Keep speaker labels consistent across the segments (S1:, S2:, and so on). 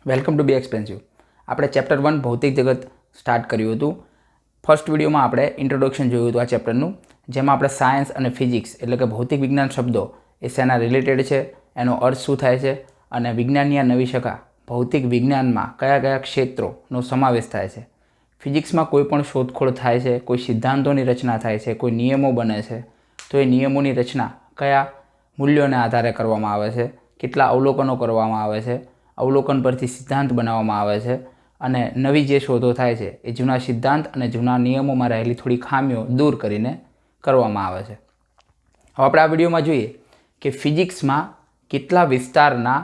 S1: Welcome to be expensive. આપણે chapter 1 ભૌતિક જગત સ્ટાર્ટ કર્યું હતું. ફર્સ્ટ વિડીયોમાં આપણે ઇન્ટ્રોડક્શન જોયું હતું આ ચેપ્ટરનું, જેમાં આપણે સાયન્સ અને ફિઝિક્સ એટલે કે ભૌતિક વિજ્ઞાન શબ્દો એ શેના રિલેટેડ છે, એનો અર્થ શું થાય છે અને વિજ્ઞાનની આ નવી શાખા ભૌતિક વિજ્ઞાનમાં કયા કયા ક્ષેત્રોનો સમાવેશ થાય છે. ફિઝિક્સમાં કોઈ પણ શોધખોળ થાય છે, કોઈ સિદ્ધાંતોની રચના થાય છે, કોઈ નિયમો બને છે, તો એ નિયમોની રચના કયા મૂલ્યોને આધારે કરવામાં આવે છે, કેટલા અવલોકનો કરવામાં આવે છે, અવલોકન પરથી સિદ્ધાંત બનાવવામાં આવે છે અને નવી જે શોધો થાય છે એ જૂના સિદ્ધાંત અને જૂના નિયમોમાં રહેલી થોડી ખામીઓ દૂર કરીને કરવામાં આવે છે. હવે આપણે આ વિડીયોમાં જોઈએ કે ફિઝિક્સમાં કેટલા વિસ્તારના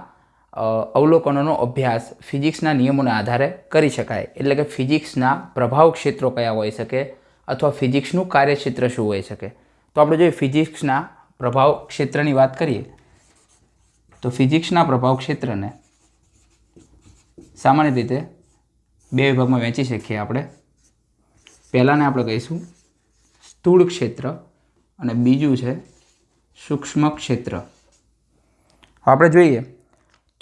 S1: અવલોકનોનો અભ્યાસ ફિઝિક્સના નિયમોના આધારે કરી શકાય, એટલે કે ફિઝિક્સના પ્રભાવ ક્ષેત્રો કયા હોઈ શકે અથવા ફિઝિક્સનું કાર્યક્ષેત્ર શું હોઈ શકે. તો આપણે જોઈએ ફિઝિક્સના પ્રભાવ ક્ષેત્રની વાત કરીએ તો ફિઝિક્સના પ્રભાવ ક્ષેત્રને સામાન્ય રીતે બે વિભાગમાં વહેંચી શકીએ આપણે. પહેલાંને આપણે કહીશું સ્થૂળ ક્ષેત્ર અને બીજું છે સૂક્ષ્મ ક્ષેત્ર. આપણે જોઈએ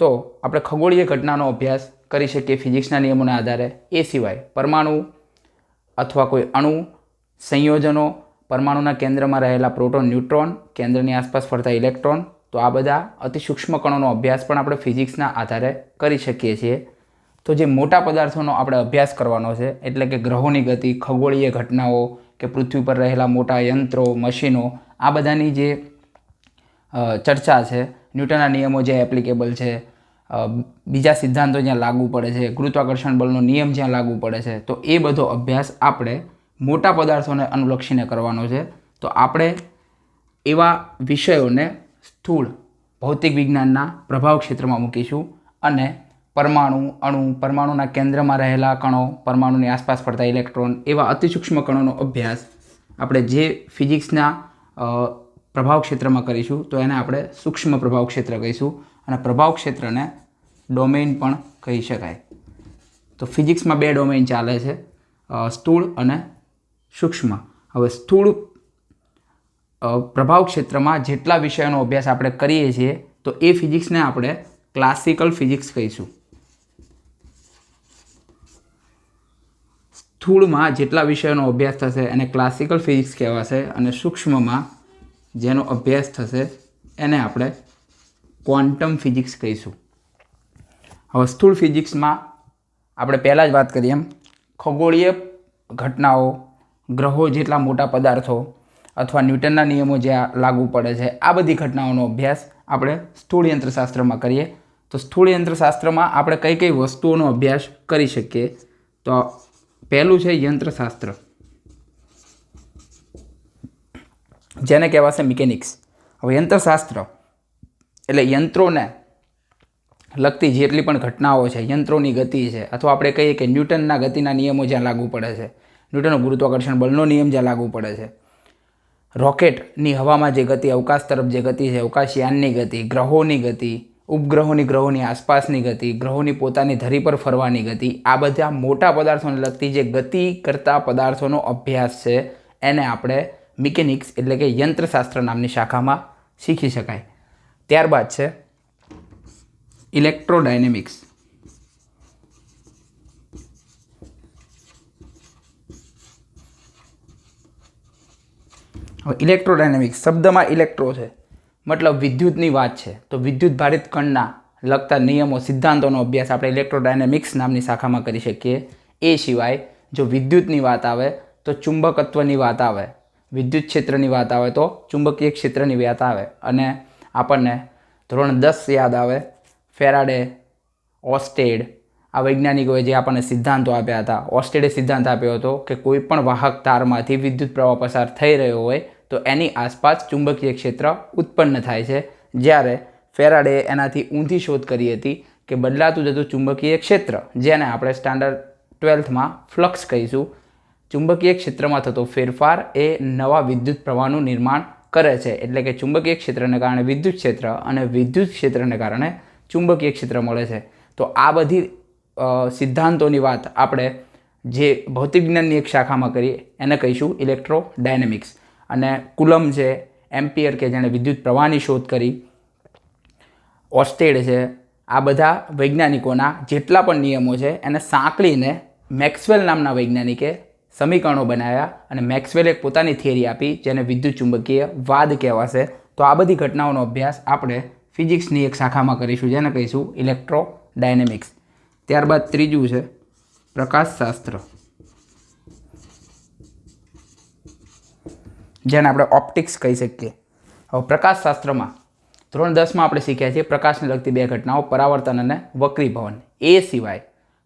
S1: તો આપણે ખગોળીય ઘટનાનો અભ્યાસ કરી શકીએ ફિઝિક્સના નિયમોના આધારે. એ સિવાય પરમાણુ અથવા કોઈ અણુ, સંયોજનો, પરમાણુના કેન્દ્રમાં રહેલા પ્રોટોન, ન્યુટ્રોન, કેન્દ્રની આસપાસ ફરતા ઇલેક્ટ્રોન, તો આ બધા અતિ સૂક્ષ્મ કણોનો અભ્યાસ પણ આપણે ફિઝિક્સના આધારે કરી શકીએ છીએ. તો જે મોટા પદાર્થોનો આપણે અભ્યાસ કરવાનો છે, એટલે કે ગ્રહોની ગતિ, ખગોળીય ઘટનાઓ કે પૃથ્વી પર રહેલા મોટા યંત્રો, મશીનો, આ બધાની જે ચર્ચા છે, ન્યૂટનના નિયમો જે એપ્લિકેબલ છે, બીજા સિદ્ધાંતો જ્યાં લાગુ પડે છે, ગુરુત્વાકર્ષણ બળનો નિયમ જ્યાં લાગુ પડે છે, તો એ બધો અભ્યાસ આપણે મોટા પદાર્થોને અનુલક્ષીને કરવાનો છે. તો આપણે એવા વિષયોને સ્થૂળ ભૌતિક વિજ્ઞાનના પ્રભાવ ક્ષેત્રમાં મૂકીશું અને પરમાણુ, અણુ, પરમાણુના કેન્દ્રમાં રહેલા કણો, પરમાણુની આસપાસ ફરતા ઇલેક્ટ્રોન, એવા અતિસૂક્ષ્મ કણોનો અભ્યાસ આપણે જે ફિઝિક્સના પ્રભાવ ક્ષેત્રમાં કરીશું તો એને આપણે સૂક્ષ્મ પ્રભાવ ક્ષેત્ર કહીશું અને પ્રભાવ ક્ષેત્રને ડોમેઇન પણ કહી શકાય. તો ફિઝિક્સમાં બે ડોમેઇન ચાલે છે, સ્થૂળ અને સૂક્ષ્મ. હવે સ્થૂળ પ્રભાવ ક્ષેત્રમાં જેટલા વિષયોનો અભ્યાસ આપણે કરીએ છીએ તો એ ફિઝિક્સને આપણે ક્લાસિકલ ફિઝિક્સ કહીશું. સ્થૂળમાં જેટલા વિષયોનો અભ્યાસ થશે એને ક્લાસિકલ ફિઝિક્સ કહેવાશે અને સૂક્ષ્મમાં જેનો અભ્યાસ થશે એને આપણે ક્વોન્ટમ ફિઝિક્સ કહીશું. હવે સ્થૂળ ફિઝિક્સમાં આપણે પહેલાં જ વાત કરીએ એમ ખગોળીય ઘટનાઓ, ગ્રહો જેટલા મોટા પદાર્થો અથવા ન્યૂટનના નિયમો જ્યાં લાગુ પડે છે, આ બધી ઘટનાઓનો અભ્યાસ આપણે સ્થૂળ યંત્રશાસ્ત્રમાં કરીએ. તો સ્થૂળ યંત્રશાસ્ત્રમાં આપણે કઈ કઈ વસ્તુઓનો અભ્યાસ કરી શકીએ, તો પહેલું છે યંત્રશાસ્ત્ર, જેને કહેવાશે મિકેનિક્સ. હવે યંત્રશાસ્ત્ર એટલે યંત્રોને લગતી જેટલી પણ ઘટનાઓ છે, યંત્રોની ગતિ છે, અથવા આપણે કહીએ કે ન્યૂટનના ગતિના નિયમો જ્યાં લાગુ પડે છે, ન્યૂટનનો ગુરુત્વાકર્ષણ બળનો નિયમ જ્યાં લાગુ પડે છે, રોકેટની હવામાં જે ગતિ, અવકાશ તરફ જે ગતિ છે, અવકાશયાનની ગતિ, ગ્રહોની ગતિ, ઉપગ્રહોની ગ્રહોની આસપાસની ગતિ, ગ્રહોની પોતાની ધરી પર ફરવાની ગતિ, આ બધા મોટા પદાર્થોને લગતી જે ગતિ કરતા પદાર્થોનો અભ્યાસ છે એને આપણે મિકેનિક્સ એટલે કે યંત્રશાસ્ત્ર નામની શાખામાં શીખી શકાય. ત્યારબાદ છે ઇલેક્ટ્રોડાયનેમિક્સ. હવે ઇલેક્ટ્રોડાયનેમિક્સ શબ્દમાં ઇલેક્ટ્રો છે, મતલબ વિદ્યુતની વાત છે, તો વિદ્યુત ભારિત કણના લગતા નિયમો, સિદ્ધાંતોનો અભ્યાસ આપણે ઇલેક્ટ્રોડાયનેમિક્સ નામની શાખામાં કરી શકીએ. એ સિવાય જો વિદ્યુતની વાત આવે તો ચુંબકત્વની વાત આવે, વિદ્યુત ક્ષેત્રની વાત આવે તો ચુંબકીય ક્ષેત્રની વાત આવે અને આપણને ધોરણ 10 યાદ આવે ફેરાડે, ઓસ્ટેડ, આ વૈજ્ઞાનિકોએ જે આપણને સિદ્ધાંતો આપ્યા હતા. ઓસ્ટેડે સિદ્ધાંત આપ્યો હતો કે કોઈ પણ વાહક તારમાંથી વિદ્યુત પ્રવાહ પસાર થઈ રહ્યો હોય તો એની આસપાસ ચુંબકીય ક્ષેત્ર ઉત્પન્ન થાય છે, જ્યારે ફેરાડેએ એનાથી ઊંધી શોધ કરી હતી કે બદલાતું જતું ચુંબકીય ક્ષેત્ર, જેને આપણે સ્ટાન્ડર્ડ 12થમાં ફ્લક્સ કહીશું, ચુંબકીય ક્ષેત્રમાં થતો ફેરફાર એ નવા વિદ્યુત પ્રવાહનું નિર્માણ કરે છે. એટલે કે ચુંબકીય ક્ષેત્રને કારણે વિદ્યુત ક્ષેત્ર અને વિદ્યુત ક્ષેત્રને કારણે ચુંબકીય ક્ષેત્ર મળે છે. તો આ બધી સિદ્ધાંતોની વાત આપણે જે ભૌતિક વિજ્ઞાનની એક શાખામાં કરીએ એને કહીશું ઇલેક્ટ્રોડાયનેમિક્સ. અને કુલમ છે, એમ્પિયર કે જેણે વિદ્યુત પ્રવાહની શોધ કરી, ઓસ્ટેડ છે, આ બધા વૈજ્ઞાનિકોના જેટલા પણ નિયમો છે એને સાંકળીને મેક્સવેલ નામના વૈજ્ઞાનિકે સમીકરણો બનાવ્યા અને મેક્સવેલે પોતાની થિયરી આપી જેને વિદ્યુત ચુંબકીય વાદ કહેવાશે. તો આ બધી ઘટનાઓનો અભ્યાસ આપણે ફિઝિક્સની એક શાખામાં કરીશું જેને કહીશું ઇલેક્ટ્રોડાયનેમિક્સ. ત્યારબાદ ત્રીજું છે પ્રકાશશાસ્ત્ર, જેને આપણે ઓપ્ટિક્સ કહી શકીએ. હવે પ્રકાશશાસ્ત્રમાં ધોરણ 10માં આપણે શીખ્યા છીએ પ્રકાશને લગતી બે ઘટનાઓ, પરાવર્તન અને વક્રીભવન. એ સિવાય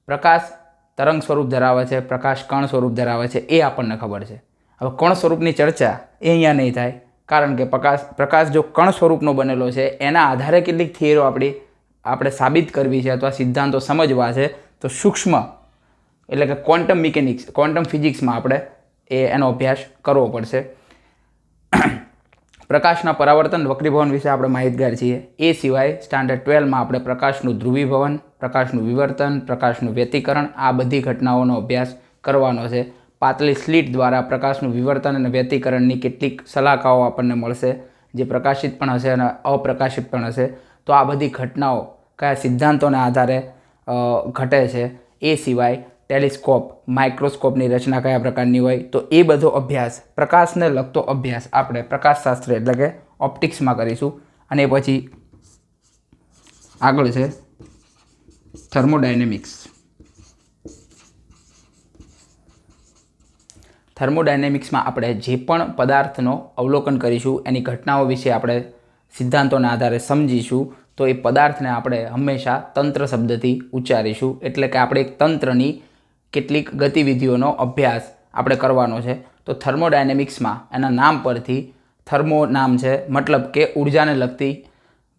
S1: પ્રકાશ તરંગ સ્વરૂપ ધરાવે છે, પ્રકાશ કણ સ્વરૂપ ધરાવે છે, એ આપણને ખબર છે. હવે કણ સ્વરૂપની ચર્ચા એ અહીંયા નહીં થાય, કારણ કે પ્રકાશ જો કણ સ્વરૂપનો બનેલો છે એના આધારે કેટલીક થિયરીઓ આપણે સાબિત કરવી છે અથવા સિદ્ધાંતો સમજવા છે. તો સૂક્ષ્મ એટલે કે ક્વોન્ટમ મિકેનિક્સ, ક્વોન્ટમ ફિઝિક્સમાં આપણે એનો અભ્યાસ કરવો પડશે. પ્રકાશના પરાવર્તન વક્રીભવન વિશે આપણે માહિતગાર છીએ. એ સિવાય સ્ટાન્ડર્ડ 12માં આપણે પ્રકાશનું ધ્રુવીભવન, પ્રકાશનું વિવર્તન, પ્રકાશનું વ્યતિકરણ આ બધી ઘટનાઓનો અભ્યાસ કરવાનો છે. પાતળી સ્લિટ દ્વારા પ્રકાશનું વિવર્તન અને વ્યતિકરણની કેટલીક સલાહકાઓ આપણને મળશે જે પ્રકાશિત પણ હશે અને અપ્રકાશિત પણ હશે. તો આ બધી ઘટનાઓ કયા સિદ્ધાંતોના આધારે ઘટે છે. એ સિવાય ટેલિસ્કોપ, માઇક્રોસ્કોપની રચના કયા પ્રકારની હોય, તો એ બધો અભ્યાસ, પ્રકાશને લગતો અભ્યાસ આપણે પ્રકાશશાસ્ત્ર એટલે કે ઓપ્ટિક્સમાં કરીશું. અને પછી આગળ છે થર્મોડાયનેમિક્સ. થર્મોડાયનેમિક્સમાં આપણે જે પણ પદાર્થનો અવલોકન કરીશું એની ઘટનાઓ વિશે આપણે સિદ્ધાંતોના આધારે સમજીશું. તો એ પદાર્થને આપણે હંમેશા તંત્ર શબ્દથી ઉચ્ચારીશું, એટલે કે આપણે એક તંત્રની કેટલીક ગતિવિધિઓનો અભ્યાસ આપણે કરવાનો છે. તો થર્મોડાયનેમિક્સમાં એના નામ પરથી થર્મો નામ છે, મતલબ કે ઉર્જાને લગતી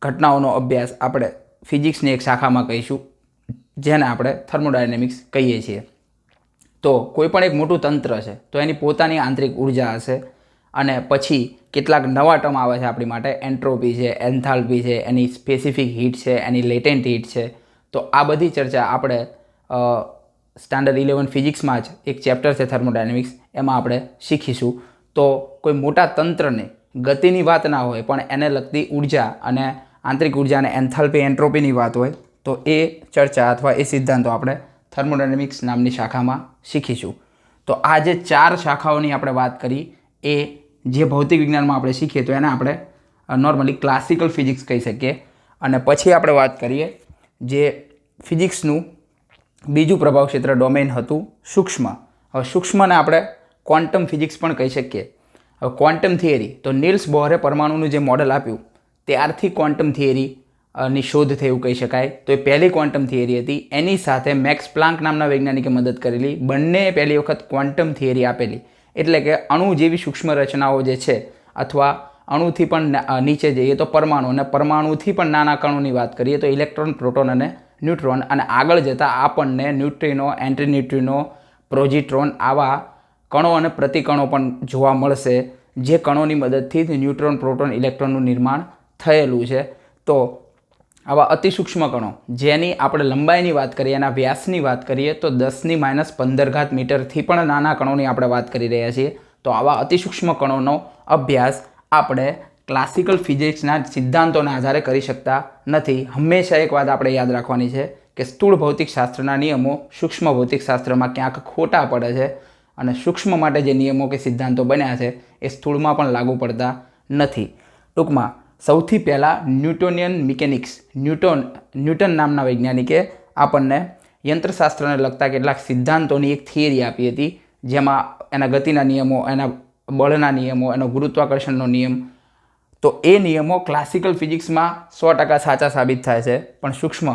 S1: ઘટનાઓનો અભ્યાસ આપણે ફિઝિક્સની એક શાખામાં કહીશું જેને આપણે થર્મોડાયનેમિક્સ કહીએ છીએ. તો કોઈ પણ એક મોટું તંત્ર છે તો એની પોતાની આંતરિક ઉર્જા હશે અને પછી કેટલાક નવા ટર્મ આવે છે આપણી માટે, એન્ટ્રોપી છે, એન્થાલ્પી છે, એની સ્પેસિફિક હીટ છે, એની લેટેન્ટ હીટ છે. તો આ બધી ચર્ચા આપણે સ્ટાન્ડર્ડ 11 ફિઝિક્સમાં જ એક ચેપ્ટર છે થર્મોડાયનેમિક્સ, એમાં આપણે શીખીશું. તો કોઈ મોટા તંત્રને ગતિની વાત ના હોય પણ એને લગતી ઉર્જા અને આંતરિક ઉર્જા અને એન્થાલ્પી એન્ટ્રોપીની વાત હોય તો એ ચર્ચા અથવા એ સિદ્ધાંતો આપણે થર્મોડાયનેમિક્સ નામની શાખામાં શીખીશું. તો આ જે 4 શાખાઓની આપણે વાત કરી એ જે ભૌતિક વિજ્ઞાનમાં આપણે શીખીએ તો એને આપણે નોર્મલી ક્લાસિકલ ફિઝિક્સ કહી શકીએ. અને પછી આપણે વાત કરીએ જે ફિઝિક્સનું બીજું પ્રભાવ ક્ષેત્ર ડોમેઇન હતું સૂક્ષ્મ. હવે સૂક્ષ્મને આપણે ક્વોન્ટમ ફિઝિક્સ પણ કહી શકીએ. હવે ક્વોન્ટમ થિયરી તો નિલ્સ બોહરે પરમાણુનું જે મોડલ આપ્યું ત્યારથી ક્વોન્ટમ થિયરીની શોધ થઈ એવું કહી શકાય. તો એ પહેલી ક્વોન્ટમ થિયરી હતી. એની સાથે મેક્સ પ્લાન્ક નામના વૈજ્ઞાનિકે મદદ કરેલી. બંને પહેલી વખત ક્વોન્ટમ થિયરી આપેલી, એટલે કે અણુ જેવી સૂક્ષ્મ રચનાઓ જે છે અથવા અણુથી પણ નીચે જઈએ તો પરમાણુ, અને પરમાણુથી પણ નાના કણોની વાત કરીએ તો ઇલેક્ટ્રોન, પ્રોટોન અને ન્યુટ્રોન, અને આગળ જતાં આપણને ન્યુટ્રિનો, એન્ટીન્યુટ્રિનો, પ્રોઝિટ્રોન આવા કણો અને પ્રતિકણો પણ જોવા મળશે જે કણોની મદદથી જ ન્યુટ્રોન, પ્રોટોન, ઇલેક્ટ્રોનનું નિર્માણ થયેલું છે. તો આવા અતિસૂક્ષ્મ કણો જેની આપણે લંબાઈની વાત કરીએ, એના વ્યાસની વાત કરીએ તો 10⁻15 મીટરથી પણ નાના કણોની આપણે વાત કરી રહ્યા છીએ. તો આવા અતિસૂક્ષ્મ કણોનો અભ્યાસ આપણે ક્લાસિકલ ફિઝિક્સના સિદ્ધાંતોના આધારે કરી શકતા નથી. હંમેશા એક વાત આપણે યાદ રાખવાની છે કે સ્થૂળ ભૌતિકશાસ્ત્રના નિયમો સૂક્ષ્મ ભૌતિકશાસ્ત્રમાં ક્યાંક ખોટા પડે છે અને સૂક્ષ્મ માટે જે નિયમો કે સિદ્ધાંતો બન્યા છે એ સ્થૂળમાં પણ લાગુ પડતા નથી. ટૂંકમાં સૌથી પહેલાં ન્યૂટોનિયન મિકેનિક્સ, ન્યૂટન નામના વૈજ્ઞાનિકે આપણને યંત્રશાસ્ત્રને લગતા કેટલાક સિદ્ધાંતોની એક થિયરી આપી હતી જેમાં એના ગતિના નિયમો, એના બળના નિયમો, એનો ગુરુત્વાકર્ષણનો નિયમ. તો એ નિયમો ક્લાસિકલ ફિઝિક્સમાં 100% સાચા સાબિત થાય છે, પણ સૂક્ષ્મ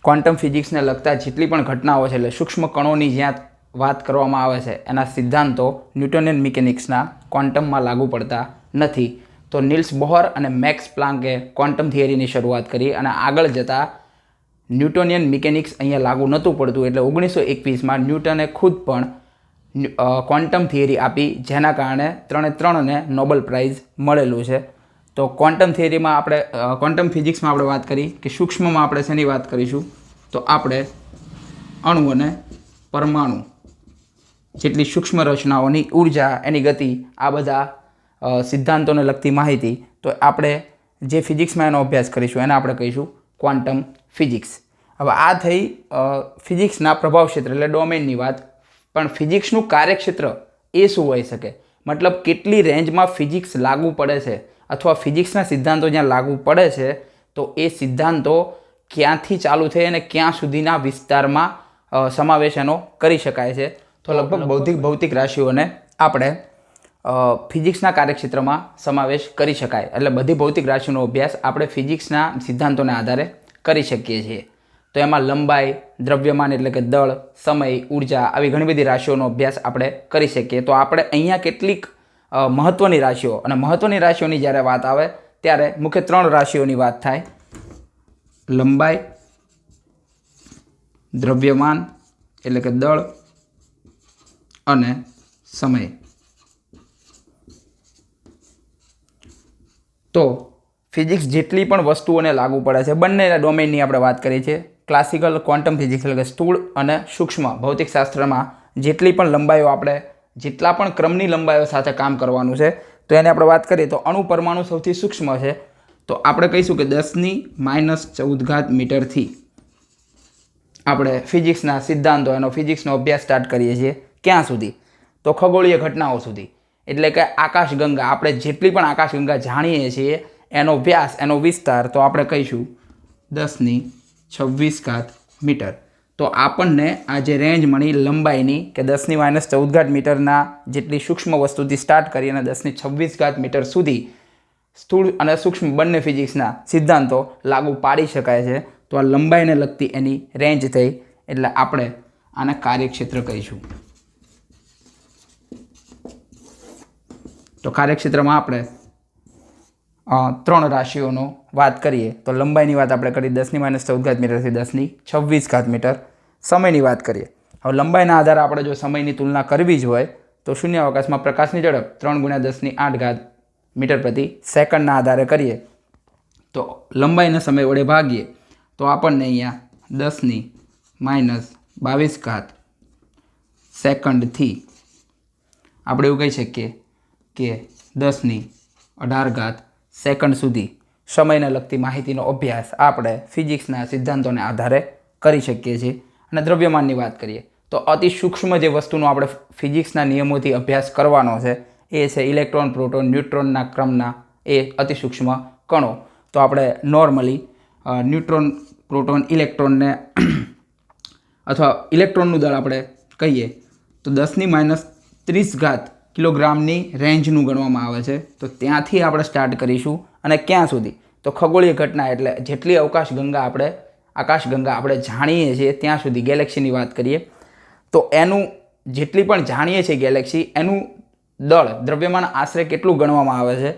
S1: ક્વોન્ટમ ફિઝિક્સને લગતા જેટલી પણ ઘટનાઓ છે એટલે સૂક્ષ્મ કણોની જ્યાં વાત કરવામાં આવે છે એના સિદ્ધાંતો ન્યૂટોનિયન મિકેનિક્સના ક્વોન્ટમમાં લાગુ પડતા નથી. તો નિલ્સ બોહર અને મેક્સ પ્લાન્કે ક્વોન્ટમ થિયરીની શરૂઆત કરી અને આગળ જતાં ન્યૂટોનિયન મિકેનિક્સ અહીંયા લાગુ નહોતું પડતું એટલે 1921માં ન્યૂટને ખુદ પણ ક્વોન્ટમ થિયરી આપી જેના કારણે 3ને નોબેલ પ્રાઇઝ મળેલું છે. તો ક્વોન્ટમ થિયરીમાં આપણે ક્વોન્ટમ ફિઝિક્સમાં આપણે વાત કરી કે સૂક્ષ્મમાં આપણે શેની વાત કરીશું તો આપણે અણુ અને પરમાણુ જેટલી સૂક્ષ્મ રચનાઓની ઉર્જા, એની ગતિ, આ બધા સિદ્ધાંતોને લગતી માહિતી. તો આપણે જે ફિઝિક્સમાં એનો અભ્યાસ કરીશું એને આપણે કહીશું ક્વોન્ટમ ફિઝિક્સ. હવે આ થઈ ફિઝિક્સના પ્રભાવ ક્ષેત્ર એટલે ડોમેનની વાત. પણ ફિઝિક્સનું કાર્યક્ષેત્ર એ શું હોઈ શકે? મતલબ કેટલી રેન્જમાં ફિઝિક્સ લાગુ પડે છે અથવા ફિઝિક્સના સિદ્ધાંતો જ્યાં લાગુ પડે છે તો એ સિદ્ધાંતો ક્યાંથી ચાલુ થઈ અને ક્યાં સુધીના વિસ્તારમાં સમાવેશ એનો કરી શકાય છે. તો લગભગ ભૌતિક રાશિઓને આપણે ફિઝિક્સના કાર્યક્ષેત્રમાં સમાવેશ કરી શકાય. એટલે બધી ભૌતિક રાશિઓનો અભ્યાસ આપણે ફિઝિક્સના સિદ્ધાંતોના આધારે કરી શકીએ છીએ. તો એમાં લંબાઈ, દ્રવ્યમાન એટલે કે દળ, સમય, ઉર્જા આવી ઘણી બધી રાશિઓનો અભ્યાસ આપણે કરી શકીએ. તો આપણે અહીંયા કેટલીક મહત્ત્વની રાશિઓ અને મહત્ત્વની રાશિઓની જ્યારે વાત આવે ત્યારે મુખ્ય 3 રાશિઓની વાત થાય: લંબાઈ, દ્રવ્યમાન એટલે કે દળ અને સમય. તો ફિઝિક્સ જેટલી પણ વસ્તુઓને લાગુ પડે છે બંને ડોમેનની આપણે વાત કરીએ છીએ. ક્લાસિકલ ક્વોન્ટમ ફિઝિક્સ એટલે કે સ્થૂળ અને સૂક્ષ્મ ભૌતિકશાસ્ત્રમાં જેટલી પણ લંબાઈઓ આપણે જેટલા પણ ક્રમની લંબાઈઓ સાથે કામ કરવાનું છે તો એને આપણે વાત કરીએ તો અણુ પરમાણુ સૌથી સૂક્ષ્મ છે. તો આપણે કહીશું કે 10⁻14 મીટરથી આપણે ફિઝિક્સના સિદ્ધાંતો એનો ફિઝિક્સનો અભ્યાસ સ્ટાર્ટ કરીએ છીએ. ક્યાં સુધી? તો ખગોળીય ઘટનાઓ સુધી. એટલે કે આકાશગંગા, આપણે જેટલી પણ આકાશગંગા જાણીએ છીએ એનો વ્યાસ, એનો વિસ્તાર તો આપણે કહીશું 10⁻26 મીટર. તો આપણને આ જે રેન્જ મળી લંબાઈની કે 10⁻14 મીટરના જેટલી સૂક્ષ્મ વસ્તુથી સ્ટાર્ટ કરી અને 10⁻26 મીટર સુધી સ્થૂળ અને સૂક્ષ્મ બંને ફિઝિક્સના સિદ્ધાંતો લાગુ પાડી શકાય છે. તો આ લંબાઈને લગતી એની રેન્જ થઈ એટલે આપણે આને કાર્યક્ષેત્ર કહીશું. તો કાર્યક્ષેત્રમાં આપણે 3 રાશિઓનો વાત કરીએ તો લંબાઈની વાત આપણે કરી 10⁻14 મીટરથી 10⁻26 મીટર. સમયની વાત કરીએ. હવે લંબાઈના આધારે આપણે જો સમયની તુલના કરવી જ હોય તો શૂન્યાવકાશમાં પ્રકાશની ઝડપ 3×10⁸ મીટર પ્રતિ સેકન્ડના આધારે કરીએ તો લંબાઈને સમય વડે ભાગીએ તો આપણને અહીંયા 10⁻22 સેકન્ડથી આપણે એવું કહી શકીએ કે 10⁻18 સેકન્ડ સુધી સમયને લગતી માહિતીનો અભ્યાસ આપણે ફિઝિક્સના સિદ્ધાંતોને આધારે કરી શકીએ છીએ. અને દ્રવ્યમાનની વાત કરીએ તો અતિ સૂક્ષ્મ જે વસ્તુનો આપણે ફિઝિક્સના નિયમોથી અભ્યાસ કરવાનો છે એ છે ઇલેક્ટ્રોન, પ્રોટોન, ન્યુટ્રોનના ક્રમના એ અતિ સૂક્ષ્મ કણો. તો આપણે નોર્મલી ન્યુટ્રોન, પ્રોટોન, ઇલેક્ટ્રોનને અથવા ઇલેક્ટ્રોનનું દળ આપણે કહીએ તો 10⁻30 કિલોગ્રામની રેન્જનું ગણવામાં આવે છે. તો ત્યાંથી આપણે સ્ટાર્ટ કરીશું અને ક્યાં સુધી? તો ખગોળીય ઘટના એટલે જેટલી આકાશગંગા આપણે જાણીએ છીએ ત્યાં સુધી ગેલેક્સીની વાત કરીએ તો એનું જેટલી પણ જાણીએ છીએ ગેલેક્સી એનું દળ દ્રવ્યમાન આશરે કેટલું ગણવામાં આવે છે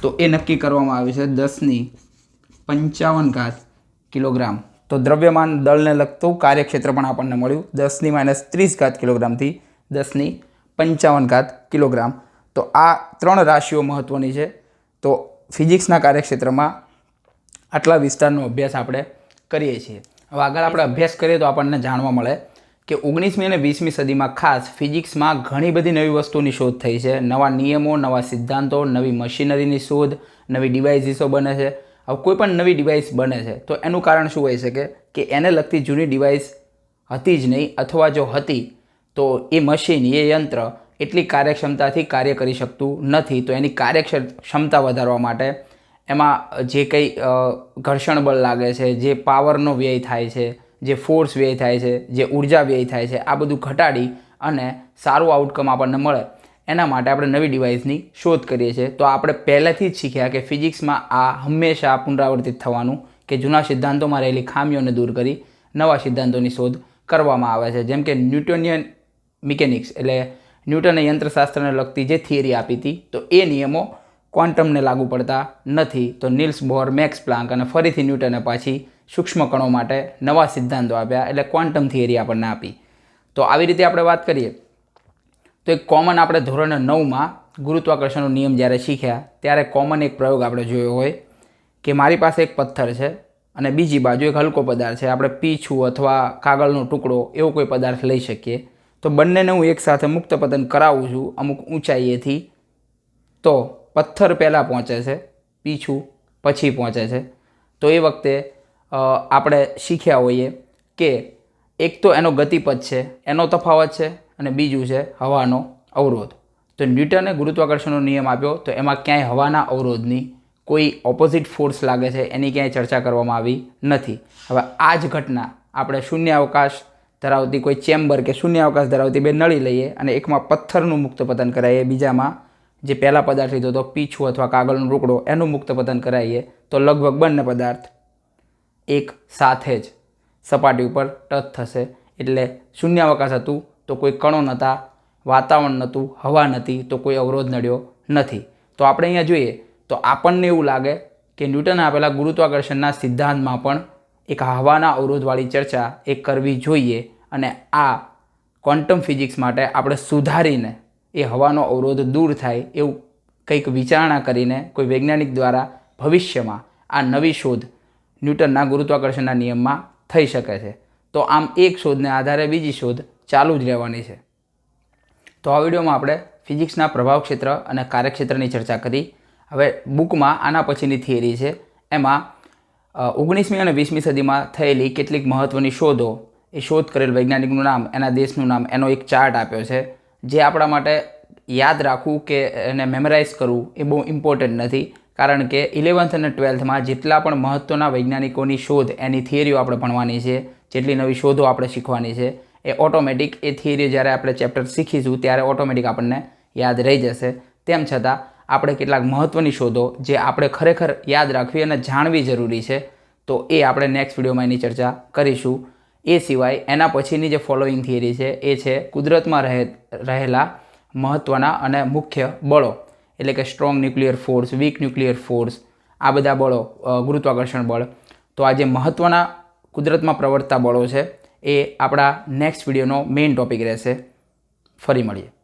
S1: તો એ નક્કી કરવામાં આવે છે 10⁻55 કિલોગ્રામ. તો દ્રવ્યમાન દળને લગતું કાર્યક્ષેત્ર પણ આપણને મળ્યું 10⁻30 કિલોગ્રામથી 10⁻55 કિલોગ્રામ. તો આ 3 રાશિઓ મહત્ત્વની છે. તો ફિઝિક્સના કાર્યક્ષેત્રમાં આટલા વિસ્તારનો અભ્યાસ આપણે કરીએ છીએ. હવે આગળ આપણે અભ્યાસ કરીએ તો આપણને જાણવા મળે કે 19મી અને 20મી સદીમાં ખાસ ફિઝિક્સમાં ઘણી બધી નવી વસ્તુની શોધ થઈ છે. નવા નિયમો, નવા સિદ્ધાંતો, નવી મશીનરીની શોધ, નવી ડિવાઇસીસો બને છે. હવે કોઈ પણ નવી ડિવાઇસ બને છે તો એનું કારણ શું હોઈ શકે કે એને લગતી જૂની ડિવાઇસ હતી જ નહીં અથવા જો હતી તો એ મશીન, એ યંત્ર એટલી કાર્યક્ષમતાથી કાર્ય કરી શકતું નથી. તો એની કાર્યક્ષમતા વધારવા માટે એમાં જે કંઈ ઘર્ષણ બળ લાગે છે, જે પાવરનો વ્યય થાય છે, જે ફોર્સ વ્યય થાય છે, જે ઉર્જા વ્યય થાય છે, આ બધું ઘટાડી અને સારું આઉટકમ આપણને મળે એના માટે આપણે નવી ડિવાઇસની શોધ કરીએ છીએ. તો આપણે પહેલેથી જ શીખ્યા કે ફિઝિક્સમાં આ હંમેશા પુનરાવર્તિત થવાનું કે જૂના સિદ્ધાંતોમાં રહેલી ખામીઓને દૂર કરી નવા સિદ્ધાંતોની શોધ કરવામાં આવે છે. જેમ કે ન્યૂટોનિયન મિકેનિક્સ એટલે ન્યૂટને યંત્રશાસ્ત્રને લગતી જે થિયરી આપી હતી તો એ નિયમો ક્વોન્ટમને લાગુ પડતા નથી. તો નિલ્સ બોર, મેક્સ પ્લાન્ક અને ફરીથી ન્યૂટને પાછી સૂક્ષ્મ કણો માટે નવા સિદ્ધાંતો આપ્યા એટલે ક્વોન્ટમ થિયરી આપણને આપી. તો આવી રીતે આપણે વાત કરીએ તો એક કોમન આપણે ધોરણ 9માં ગુરુત્વાકર્ષણનો નિયમ જ્યારે શીખ્યા ત્યારે કોમન એક પ્રયોગ આપણે જોયો હોય કે મારી પાસે એક પથ્થર છે અને બીજી બાજુ એક હલકો પદાર્થ છે. આપણે પીછું અથવા કાગળનો ટુકડો એવો કોઈ પદાર્થ લઈ શકીએ. તો બંનેને હું એકસાથે મુક્ત પતન કરાવું છું અમુક ઊંચાઈએથી તો પથ્થર પહેલાં પહોંચે છે, પીછું પછી પહોંચે છે. તો એ વખતે આપણે શીખ્યા હોઈએ કે એક તો એનો ગતિપથ છે એનો તફાવત છે અને બીજું છે હવાનો અવરોધ. તો ન્યૂટને ગુરુત્વાકર્ષણનો નિયમ આપ્યો તો એમાં ક્યાંય હવાના અવરોધની કોઈ ઓપોઝિટ ફોર્સ લાગે છે એની ક્યાંય ચર્ચા કરવામાં આવી નથી. હવે આ જ ઘટના આપણે શૂન્ય અવકાશ ધરાવતી કોઈ ચેમ્બર કે શૂન્ય અવકાશ ધરાવતી બે નળી લઈએ અને એકમાં પથ્થરનું મુક્તપતન કરાવીએ, બીજામાં જે પહેલા પદાર્થ લીધો તો પીછું અથવા કાગળનો ટુકડો એનું મુક્તપતન કરાવીએ, તો લગભગ બંને પદાર્થ એક સાથે જ સપાટી ઉપર ટચ થશે. એટલે શૂન્ય અવકાશ હતું તો કોઈ કણો નહોતા, વાતાવરણ નહોતું, હવા નહોતી, તો કોઈ અવરોધ નડ્યો નથી. તો આપણે અહીંયા જોઈએ તો આપણને એવું લાગે કે ન્યૂટને આપેલા ગુરુત્વાકર્ષણના સિદ્ધાંતમાં પણ એક હવાના અવરોધવાળી ચર્ચા એ કરવી જોઈએ અને આ ક્વોન્ટમ ફિઝિક્સ માટે આપણે સુધારીને એ હવાનો અવરોધ દૂર થાય એવું કંઈક વિચારણા કરીને કોઈ વૈજ્ઞાનિક દ્વારા ભવિષ્યમાં આ નવી શોધ ન્યૂટનના ગુરુત્વાકર્ષણના નિયમમાં થઈ શકે છે. તો આમ એક શોધને આધારે બીજી શોધ ચાલુ જ રહેવાની છે. તો આ વિડીયોમાં આપણે ફિઝિક્સના પ્રભાવ ક્ષેત્ર અને કાર્યક્ષેત્રની ચર્ચા કરી. હવે બુકમાં આના પછીની થિયરી છે, એમાં 19મી અને 20મી સદીમાં થયેલી કેટલીક મહત્ત્વની શોધો, એ શોધ કરેલ વૈજ્ઞાનિકનું નામ, એના દેશનું નામ, એનો એક ચાર્ટ આપ્યો છે. જે આપણા માટે યાદ રાખવું કે એને મેમરાઇઝ કરવું એ બહુ ઇમ્પોર્ટન્ટ નથી, કારણ કે 11th અને 12thમાં જેટલા પણ મહત્ત્વના વૈજ્ઞાનિકોની શોધ એની થિયરીઓ આપણે ભણવાની છે, જેટલી નવી શોધો આપણે શીખવાની છે, એ ઓટોમેટિક એ થિયરી જ્યારે આપણે ચેપ્ટર શીખીશું ત્યારે ઓટોમેટિક આપણને યાદ રહી જશે. તેમ છતાં આપણે કેટલાક મહત્ત્વની શોધો જે આપણે ખરેખર યાદ રાખવી અને જાણવી જરૂરી છે, તો એ આપણે નેક્સ્ટ વિડીયોમાં એની ચર્ચા કરીશું. એ સિવાય એના પછીની જે ફોલોઈંગ થિયરી છે એ છે કુદરતમાં રહેલા મહત્ત્વના અને મુખ્ય બળો, એટલે કે strong nuclear force, weak nuclear force, આ બધા બળો, ગુરુત્વાકર્ષણ બળ. તો આ જે મહત્ત્વના કુદરતમાં પ્રવર્તતા બળો છે એ આપણા નેક્સ્ટ વિડીયોનો મેઇન ટોપિક રહેશે. ફરી મળીએ.